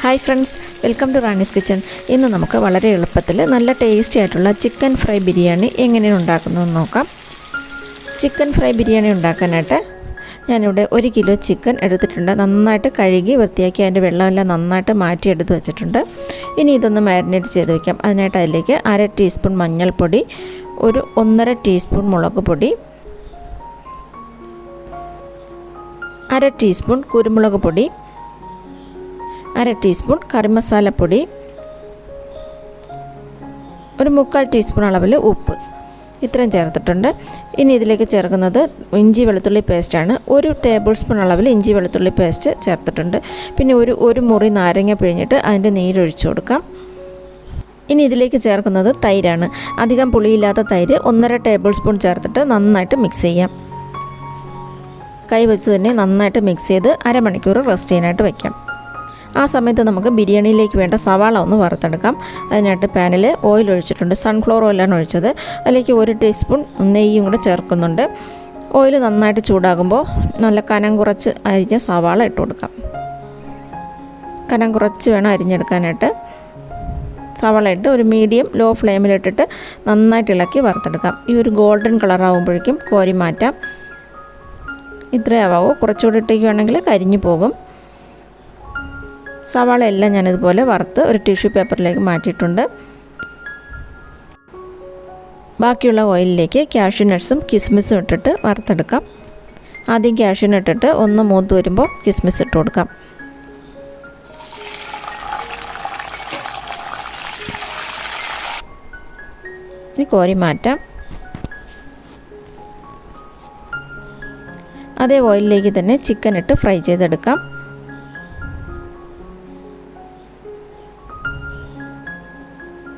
Hi friends, welcome to Rani's kitchen. ഇന്ന് നമുക്ക് വളരെ എളുപ്പത്തിൽ നല്ല ടേസ്റ്റി ആയിട്ടുള്ള ചിക്കൻ ഫ്രൈ ബിരിയാണി എങ്ങനെയാണ് ഉണ്ടാക്കുന്നതെന്ന് നോക്കാം. ചിക്കൻ ഫ്രൈ ബിരിയാണി ഉണ്ടാക്കാനായിട്ട് ഞാനിവിടെ 1 കിലോ ചിക്കൻ എടുത്തിട്ടുണ്ട്. നന്നായിട്ട് കഴുകി വൃത്തിയാക്കി അതിൻ്റെ വെള്ളമെല്ലാം നന്നായിട്ട് മാറ്റിയെടുത്ത് വെച്ചിട്ടുണ്ട്. ഇനി ഇതൊന്ന് മാരിനേറ്റ് ചെയ്ത് വയ്ക്കാം. അതിനായിട്ട് അതിലേക്ക് 1/2 ടീസ്പൂൺ മഞ്ഞൾപ്പൊടി, 1.5 ടീസ്പൂൺ മുളക് പൊടി, 1/2 ടീസ്പൂൺ കുരുമുളക് പൊടി, 1/2 ടീസ്പൂൺ കറി മസാലപ്പൊടി, 1/4 ടീസ്പൂൺ അളവിൽ ഉപ്പ്, ഇത്രയും ചേർത്തിട്ടുണ്ട്. ഇനി ഇതിലേക്ക് ചേർക്കുന്നത് ഇഞ്ചി വെളുത്തുള്ളി പേസ്റ്റാണ്. 1 ടേബിൾ സ്പൂൺ അളവിൽ ഇഞ്ചി വെളുത്തുള്ളി പേസ്റ്റ് ചേർത്തിട്ടുണ്ട്. പിന്നെ ഒരു മുറി നാരങ്ങ പിഴിഞ്ഞിട്ട് അതിൻ്റെ നീരൊഴിച്ചു കൊടുക്കാം. ഇനി ഇതിലേക്ക് ചേർക്കുന്നത് തൈരാണ്. അധികം പുളിയില്ലാത്ത തൈര് 1.5 ടേബിൾ സ്പൂൺ ചേർത്തിട്ട് നന്നായിട്ട് മിക്സ് ചെയ്യാം. കൈ വെച്ച് തന്നെ നന്നായിട്ട് മിക്സ് ചെയ്ത് അരമണിക്കൂർ റെസ്റ്റ് ചെയ്യാനായിട്ട് വയ്ക്കാം. ആ സമയത്ത് നമുക്ക് ബിരിയാണിയിലേക്ക് വേണ്ട സവാള ഒന്ന് വറുത്തെടുക്കാം. അതിനായിട്ട് പാനിൽ ഓയിൽ ഒഴിച്ചിട്ടുണ്ട്. സൺഫ്ലവർ ഓയിലാണ് ഒഴിച്ചത്. അതിലേക്ക് 1 ടീസ്പൂൺ നെയ്യും കൂടെ ചേർക്കുന്നുണ്ട്. ഓയിൽ നന്നായിട്ട് ചൂടാകുമ്പോൾ നല്ല കനം കുറച്ച് അരിഞ്ഞ സവാള ഇട്ട് കൊടുക്കാം. കനം കുറച്ച് വേണം അരിഞ്ഞെടുക്കാനായിട്ട്. സവാള ഇട്ട് ഒരു മീഡിയം ലോ ഫ്ലെയിമിലിട്ടിട്ട് നന്നായിട്ട് ഇളക്കി വറുത്തെടുക്കാം. ഈ ഒരു ഗോൾഡൻ കളറാകുമ്പോഴേക്കും കോരി മാറ്റാം. ഇത്രയാവാവോ, കുറച്ചുകൂടി ഇട്ടേക്കുവാണെങ്കിൽ കരിഞ്ഞു പോകും. സവാള എല്ലാം ഞാനിതുപോലെ വറുത്ത് ഒരു ടിഷ്യൂ പേപ്പറിലേക്ക് മാറ്റിയിട്ടുണ്ട്. ബാക്കിയുള്ള ഓയിലിലേക്ക് കാഷ്യൂ നട്ട്സും കിസ്മിസും ഇട്ടിട്ട് വറുത്തെടുക്കാം. ആദ്യം കാഷ്യൂ നട്ട് ഇട്ടിട്ട് ഒന്ന് മൂത്ത് വരുമ്പോൾ കിസ്മിസ് ഇട്ട് കൊടുക്കാം. ഇനി കോരി മാറ്റാം. അതേ ഓയിലിലേക്ക് തന്നെ ചിക്കൻ ഇട്ട് ഫ്രൈ ചെയ്തെടുക്കാം.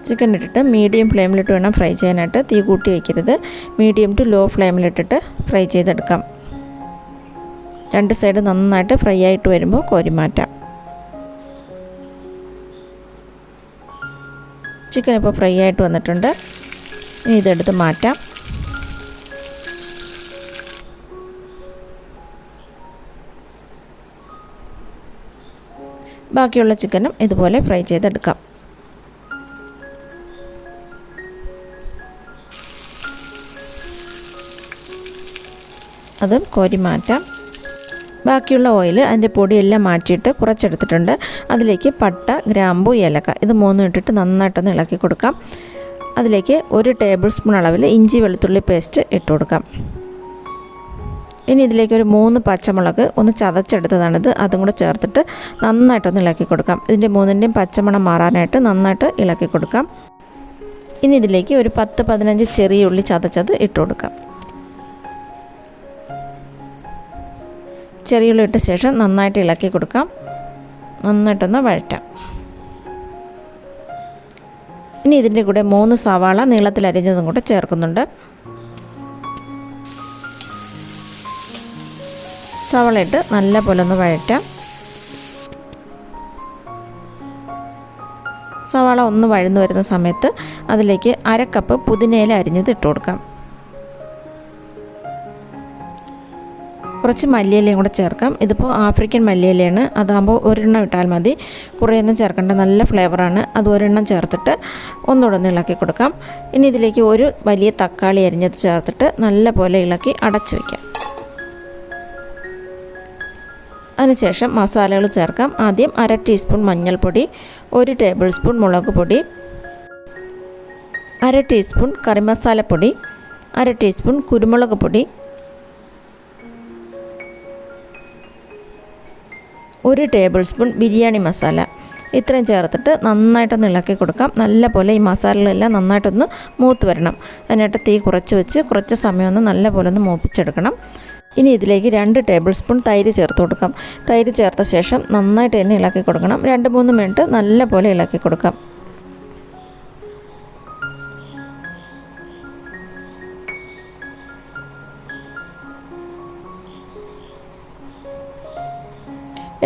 ചിക്കൻ ഇട്ടിട്ട് മീഡിയം ഫ്ലെയിമിലിട്ട് വേണം ഫ്രൈ ചെയ്യാനായിട്ട്. തീ കൂട്ടി വയ്ക്കരുത്. മീഡിയം ടു ലോ ഫ്ലെയിമിലിട്ടിട്ട് ഫ്രൈ ചെയ്തെടുക്കാം. 2 സൈഡ് നന്നായിട്ട് ഫ്രൈ ആയിട്ട് വരുമ്പോൾ കോരി മാറ്റാം. ചിക്കൻ ഇപ്പോൾ ഫ്രൈ ആയിട്ട് വന്നിട്ടുണ്ട്. ഇനി ഇതെടുത്ത് മാറ്റാം. ബാക്കിയുള്ള ചിക്കനും ഇതുപോലെ ഫ്രൈ ചെയ്തെടുക്കാം. അതും കോരി മാറ്റാം. ബാക്കിയുള്ള ഓയിൽ അതിൻ്റെ പൊടിയെല്ലാം മാറ്റിയിട്ട് കുറച്ചെടുത്തിട്ടുണ്ട്. അതിലേക്ക് പട്ട, ഗ്രാമ്പു, ഏലക്ക ഇത് 3 ഇട്ടിട്ട് നന്നായിട്ടൊന്ന് ഇളക്കി കൊടുക്കാം. അതിലേക്ക് 1 ടേബിൾ സ്പൂൺ അളവിൽ ഇഞ്ചി വെളുത്തുള്ളി പേസ്റ്റ് ഇട്ട് കൊടുക്കാം. ഇനി ഇതിലേക്ക് ഒരു 3 പച്ചമുളക് ഒന്ന് ചതച്ചെടുത്തതാണിത്. അതും കൂടെ ചേർത്തിട്ട് നന്നായിട്ടൊന്ന് ഇളക്കി കൊടുക്കാം. ഇതിൻ്റെ 3ൻ്റെയും പച്ചമണം മാറാനായിട്ട് നന്നായിട്ട് ഇളക്കി കൊടുക്കാം. ഇനി ഇതിലേക്ക് ഒരു 10-15 ചെറിയ ഉള്ളി ചതച്ചത് ഇട്ട് കൊടുക്കാം. ചെറിയ ഉള്ളി ഇട്ട ശേഷം നന്നായിട്ട് ഇളക്കി കൊടുക്കാം. നന്നായിട്ടൊന്ന് വഴറ്റാം. ഇനി ഇതിൻ്റെ കൂടെ 3 സവാള നീളത്തിൽ അരിഞ്ഞതും കൂടെ ചേർക്കുന്നുണ്ട്. സവാള ഇട്ട് നല്ല പോലെ ഒന്ന് വഴറ്റാം. സവാള ഒന്ന് വഴന്നു വരുന്ന സമയത്ത് അതിലേക്ക് 1/2 കപ്പ് പുതിനയില അരിഞ്ഞത് ഇട്ട് കൊടുക്കാം. കുറച്ച് മല്ലിയിലയും കൂടെ ചേർക്കാം. ഇതിപ്പോൾ ആഫ്രിക്കൻ മല്ലിയിലയാണ്. അതാകുമ്പോൾ 1 ഇട്ടാൽ മതി. കുറേയൊന്നും ചേർക്കേണ്ട, നല്ല ഫ്ലേവറാണ്. അത് 1 ചേർത്തിട്ട് ഒന്നുകൂടെ ഒന്ന് ഇളക്കി കൊടുക്കാം. ഇനി ഇതിലേക്ക് 1 വലിയ തക്കാളി അരിഞ്ഞത് ചേർത്തിട്ട് നല്ല പോലെ ഇളക്കി അടച്ചു വയ്ക്കാം. അതിനുശേഷം മസാലകൾ ചേർക്കാം. ആദ്യം 1/2 ടീസ്പൂൺ മഞ്ഞൾപ്പൊടി, 1 ടേബിൾ സ്പൂൺ മുളക് പൊടി, 1/2 ടീസ്പൂൺ കറി മസാലപ്പൊടി, 1/2 ടീസ്പൂൺ കുരുമുളക് പൊടി, 1 ടേബിൾ സ്പൂൺ ബിരിയാണി മസാല, ഇത്രയും ചേർത്തിട്ട് നന്നായിട്ടൊന്ന് ഇളക്കി കൊടുക്കാം. നല്ല പോലെ ഈ മസാലകളെല്ലാം നന്നായിട്ടൊന്ന് മൂത്ത് വരണം. അതിനായിട്ട് തീ കുറച്ച് വെച്ച് കുറച്ച് സമയം ഒന്ന് നല്ല പോലെ ഒന്ന് മൂപ്പിച്ചെടുക്കണം. ഇനി ഇതിലേക്ക് 2 ടേബിൾ സ്പൂൺ തൈര് ചേർത്ത് കൊടുക്കാം. തൈര് ചേർത്ത ശേഷം നന്നായിട്ട് തന്നെ ഇളക്കി കൊടുക്കണം. 2-3 മിനിറ്റ് നല്ല പോലെ ഇളക്കി കൊടുക്കാം.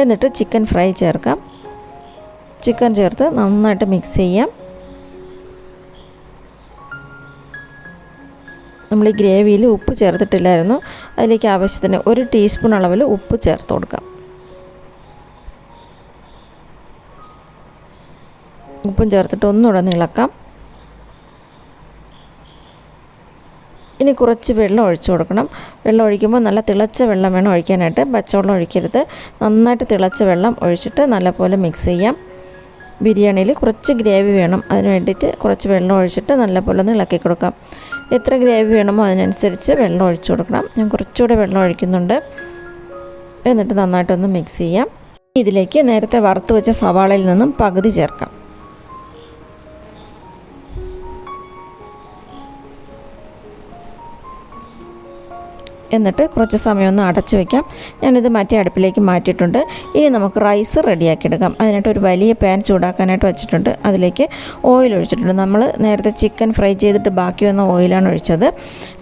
എന്നിട്ട് ചിക്കൻ ഫ്രൈ ചേർക്കാം. ചിക്കൻ ചേർത്ത് നന്നായിട്ട് മിക്സ് ചെയ്യാം. നമ്മൾ ഈ ഗ്രേവിയിൽ ഉപ്പ് ചേർത്തിട്ടില്ലായിരുന്നു. അതിലേക്ക് ആവശ്യത്തിന് 1 ടീസ്പൂൺ അളവിൽ ഉപ്പ് ചേർത്ത് കൊടുക്കാം. ഉപ്പും ചേർത്തിട്ട് ഒന്നുകൂടെ ഇളക്കാം. ഇനി കുറച്ച് വെള്ളം ഒഴിച്ചു കൊടുക്കണം. വെള്ളം ഒഴിക്കുമ്പോൾ നല്ല തിളച്ച വെള്ളം വേണം ഒഴിക്കാനായിട്ട്, പച്ചവെള്ളം ഒഴിക്കരുത്. നന്നായിട്ട് തിളച്ച വെള്ളം ഒഴിച്ചിട്ട് നല്ലപോലെ മിക്സ് ചെയ്യാം. ബിരിയാണിയിൽ കുറച്ച് ഗ്രേവി വേണം, അതിന് വേണ്ടിയിട്ട് കുറച്ച് വെള്ളം ഒഴിച്ചിട്ട് നല്ലപോലെ ഒന്ന് ഇളക്കി കൊടുക്കാം. എത്ര ഗ്രേവി വേണമോ അതിനനുസരിച്ച് വെള്ളം ഒഴിച്ചു കൊടുക്കണം. ഞാൻ കുറച്ചുകൂടെ വെള്ളം ഒഴിക്കുന്നുണ്ട്. എന്നിട്ട് നന്നായിട്ടൊന്ന് മിക്സ് ചെയ്യാം. ഇതിലേക്ക് നേരത്തെ വറുത്ത് വെച്ച സവാളയിൽ നിന്നും പകുതി ചേർക്കാം. എന്നിട്ട് കുറച്ച് സമയം ഒന്ന് അടച്ചു വയ്ക്കാം. ഞാനിത് മറ്റേ അടുപ്പിലേക്ക് മാറ്റിയിട്ടുണ്ട്. ഇനി നമുക്ക് റൈസ് റെഡിയാക്കി എടുക്കാം. അതിനായിട്ട് ഒരു വലിയ പാൻ ചൂടാക്കാനായിട്ട് വെച്ചിട്ടുണ്ട്. അതിലേക്ക് ഓയിൽ ഒഴിച്ചിട്ടുണ്ട്. നമ്മൾ നേരത്തെ ചിക്കൻ ഫ്രൈ ചെയ്തിട്ട് ബാക്കി വന്ന ഓയിലാണ് ഒഴിച്ചത്.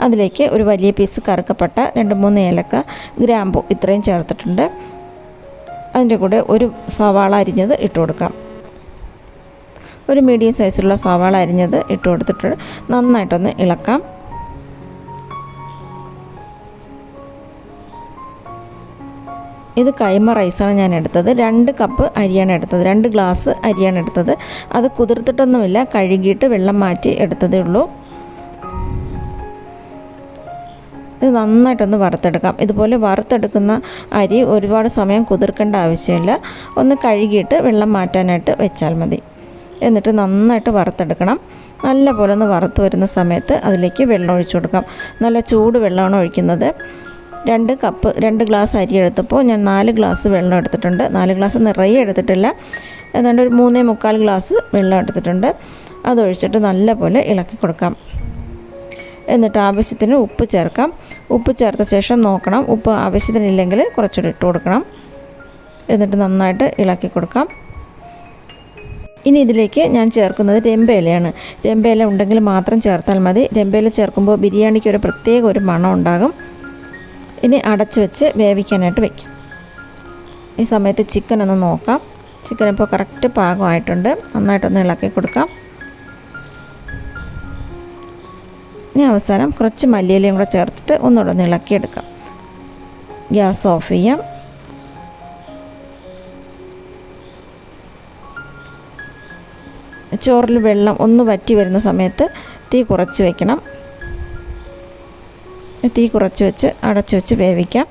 അതിലേക്ക് ഒരു വലിയ പീസ് കറുക്കപ്പട്ട, 2-3 ഏലക്ക, ഗ്രാമ്പു ഇത്രയും ചേർത്തിട്ടുണ്ട്. അതിൻ്റെ കൂടെ ഒരു സവാള അരിഞ്ഞത് ഇട്ട് കൊടുക്കാം. ഒരു മീഡിയം സൈസിലുള്ള സവാള അരിഞ്ഞത് ഇട്ട് കൊടുത്തിട്ട് നന്നായിട്ടൊന്ന് ഇളക്കാം. ഇത് കൈമ റൈസാണ് ഞാൻ എടുത്തത്. 2 കപ്പ് അരിയാണ് എടുത്തത്, 2 ഗ്ലാസ് അരിയാണ് എടുത്തത്. അത് കുതിർത്തിട്ടൊന്നുമില്ല, കഴുകിയിട്ട് വെള്ളം മാറ്റി എടുത്തതേ ഉള്ളൂ. ഇത് നന്നായിട്ടൊന്ന് വറുത്തെടുക്കാം. ഇതുപോലെ വറുത്തെടുക്കുന്ന അരി ഒരുപാട് സമയം കുതിർക്കേണ്ട ആവശ്യമില്ല. ഒന്ന് കഴുകിയിട്ട് വെള്ളം മാറ്റാനായിട്ട് വെച്ചാൽ മതി. എന്നിട്ട് നന്നായിട്ട് വറുത്തെടുക്കണം. നല്ല പോലെ ഒന്ന് വറുത്ത് വരുന്ന സമയത്ത് അതിലേക്ക് വെള്ളം ഒഴിച്ചു കൊടുക്കാം. നല്ല ചൂട് വെള്ളമാണ് ഒഴിക്കുന്നത്. 2 ഗ്ലാസ് അരി എടുത്തപ്പോൾ ഞാൻ 4 ഗ്ലാസ് വെള്ളം എടുത്തിട്ടുണ്ട്. 4 ഗ്ലാസ് നിറയെ എടുത്തിട്ടില്ല, ഏതാണ്ട് ഒരു 3-3/4 ഗ്ലാസ് വെള്ളം എടുത്തിട്ടുണ്ട്. അതൊഴിച്ചിട്ട് നല്ലപോലെ ഇളക്കി കൊടുക്കാം. എന്നിട്ട് ആവശ്യത്തിന് ഉപ്പ് ചേർക്കാം. ഉപ്പ് ചേർത്ത ശേഷം നോക്കണം, ഉപ്പ് ആവശ്യത്തിനില്ലെങ്കിൽ കുറച്ചുകൂടി ഇട്ട് കൊടുക്കണം. എന്നിട്ട് നന്നായിട്ട് ഇളക്കി കൊടുക്കാം. ഇനി ഇതിലേക്ക് ഞാൻ ചേർക്കുന്നത് രമ്പയിലയാണ്. രമ്പയില ഉണ്ടെങ്കിൽ മാത്രം ചേർത്താൽ മതി. രമ്പയില ചേർക്കുമ്പോൾ ബിരിയാണിക്ക് ഒരു പ്രത്യേക ഒരു മണം ഉണ്ടാകും. ഇനി അടച്ചു വെച്ച് വേവിക്കാനായിട്ട് വയ്ക്കാം. ഈ സമയത്ത് ചിക്കൻ ഒന്ന് നോക്കാം. ചിക്കൻ ഇപ്പോൾ കറക്റ്റ് പാകമായിട്ടുണ്ട്. നന്നായിട്ടൊന്ന് ഇളക്കി കൊടുക്കാം. ഇനി അവസാനം കുറച്ച് മല്ലിയിലയും കൂടെ ചേർത്തിട്ട് ഒന്നുകൂടെ ഒന്ന് ഇളക്കിയെടുക്കാം. ഗ്യാസ് ഓഫ് ചെയ്യാം. ചോറിൽ വെള്ളം ഒന്ന് വറ്റി വരുന്ന സമയത്ത് തീ കുറച്ച് വയ്ക്കണം. തീ കുറച്ച് വെച്ച് അടച്ചു വെച്ച് വേവിക്കാം.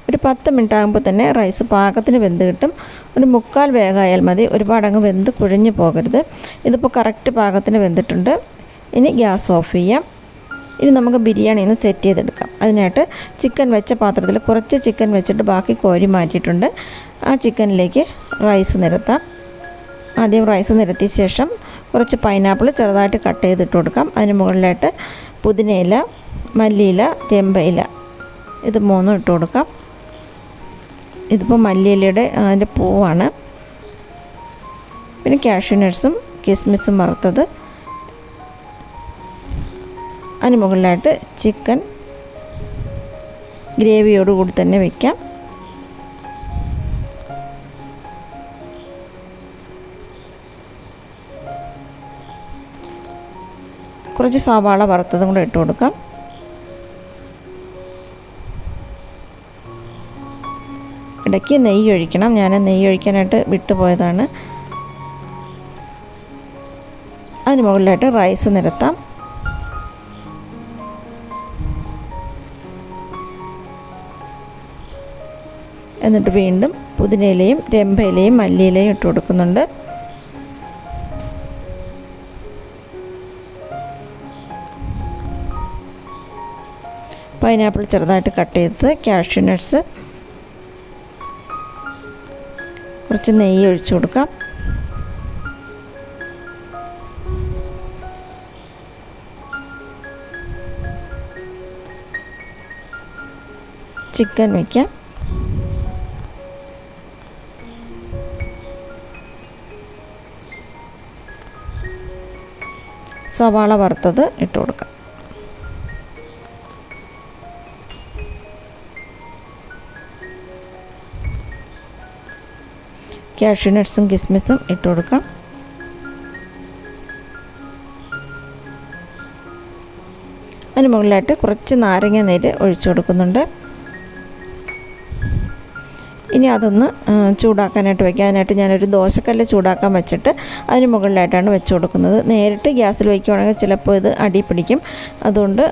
ഒരു 10 മിനിറ്റ് ആകുമ്പോൾ തന്നെ റൈസ് പാകത്തിന് വെന്ത് കിട്ടും. ഒരു 3/4 വേഗമായാൽ മതി, ഒരുപാടങ്ങ് വെന്ത് കുഴഞ്ഞു പോകരുത്. ഇതിപ്പോൾ കറക്റ്റ് പാകത്തിന് വെന്തിട്ടുണ്ട്. ഇനി ഗ്യാസ് ഓഫ് ചെയ്യാം. ഇനി നമുക്ക് ബിരിയാണി ഒന്ന് സെറ്റ് ചെയ്തെടുക്കാം. അതിനായിട്ട് ചിക്കൻ വെച്ച പാത്രത്തിൽ കുറച്ച് ചിക്കൻ വെച്ചിട്ട് ബാക്കി കോരി മാറ്റിയിട്ടുണ്ട്. ആ ചിക്കനിലേക്ക് റൈസ് നിരത്താം. ആദ്യം റൈസ് നിരത്തിയ ശേഷം കുറച്ച് പൈനാപ്പിൾ ചെറുതായിട്ട് കട്ട് ചെയ്തിട്ട് കൊടുക്കാം. അതിന് മുകളിലായിട്ട് പുതിനയില, മല്ലിയില, രമ്പയില ഇത് 3 ഇട്ട് കൊടുക്കാം. ഇതിപ്പോൾ മല്ലിയിലയുടെ അതിൻ്റെ പൂവാണ്. പിന്നെ കാഷ്യൂ നട്ട്സും കിസ്മിസും വറുത്തത്. അതിന് മുകളിലായിട്ട് ചിക്കൻ ഗ്രേവിയോടുകൂടി തന്നെ വയ്ക്കാം. കുറച്ച് സവാള വറുത്തതും കൂടെ ഇട്ട് കൊടുക്കാം. ഇടയ്ക്ക് നെയ്യ് ഒഴിക്കണം. ഞാൻ നെയ്യ് ഒഴിക്കാനായിട്ട് വിട്ടുപോയതാണ്. അതിന് മുകളിലായിട്ട് റൈസ് നിരത്താം. എന്നിട്ട് വീണ്ടും പുതിനയിലയും രമ്പയിലയും മല്ലിയിലയും ഇട്ട് കൊടുക്കുന്നുണ്ട്. പൈനാപ്പിൾ ചെറുതായിട്ട് കട്ട് ചെയ്തത്, കാഷ്യൂ നട്ട്സ്, കുറച്ച് നെയ്യ് ഒഴിച്ചു കൊടുക്കാം. ചിക്കൻ വയ്ക്കാം. സവാള വറുത്തത് ഇട്ട് കൊടുക്കാം. കാഷ്യൂ നട്ട്സും കിസ്മിസും ഇട്ട് കൊടുക്കാം. അതിന് മുകളിലായിട്ട് കുറച്ച് നാരങ്ങ നീര് ഒഴിച്ചു കൊടുക്കുന്നുണ്ട്. ഇനി ഇനി അതൊന്ന് ചൂടാക്കാനായിട്ട് വയ്ക്കുക. അതിനായിട്ട് ഞാനൊരു ദോശക്കല്ല് ചൂടാക്കാൻ വെച്ചിട്ട് അതിന് മുകളിലായിട്ടാണ് വെച്ച് കൊടുക്കുന്നത്. നേരിട്ട് ഗ്യാസിൽ വയ്ക്കുകയാണെങ്കിൽ ചിലപ്പോൾ ഇത് അടി പിടിക്കും. അതുകൊണ്ട്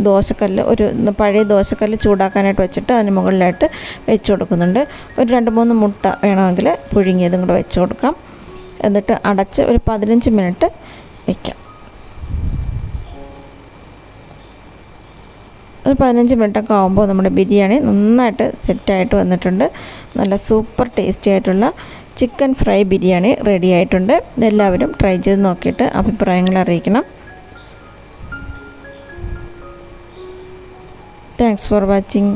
ദോശക്കല്ല് പഴയ ദോശക്കല്ല് ചൂടാക്കാനായിട്ട് വെച്ചിട്ട് അതിന് മുകളിലായിട്ട് വെച്ച് കൊടുക്കുന്നുണ്ട്. ഒരു 2-3 മുട്ട വേണമെങ്കിൽ പുഴുങ്ങിയതും കൂടെ വെച്ച് കൊടുക്കാം. എന്നിട്ട് അടച്ച് ഒരു 15 മിനിറ്റ് വയ്ക്കാം. ഒരു 15 മിനിറ്റൊക്കെ ആകുമ്പോൾ നമ്മുടെ ബിരിയാണി നന്നായിട്ട് സെറ്റായിട്ട് വന്നിട്ടുണ്ട്. നല്ല സൂപ്പർ ടേസ്റ്റി ആയിട്ടുള്ള ചിക്കൻ ഫ്രൈ ബിരിയാണി റെഡി ആയിട്ടുണ്ട്. ഇതെല്ലാവരും ട്രൈ ചെയ്ത് നോക്കിയിട്ട് അഭിപ്രായങ്ങൾ അറിയിക്കണം. Thanks for watching.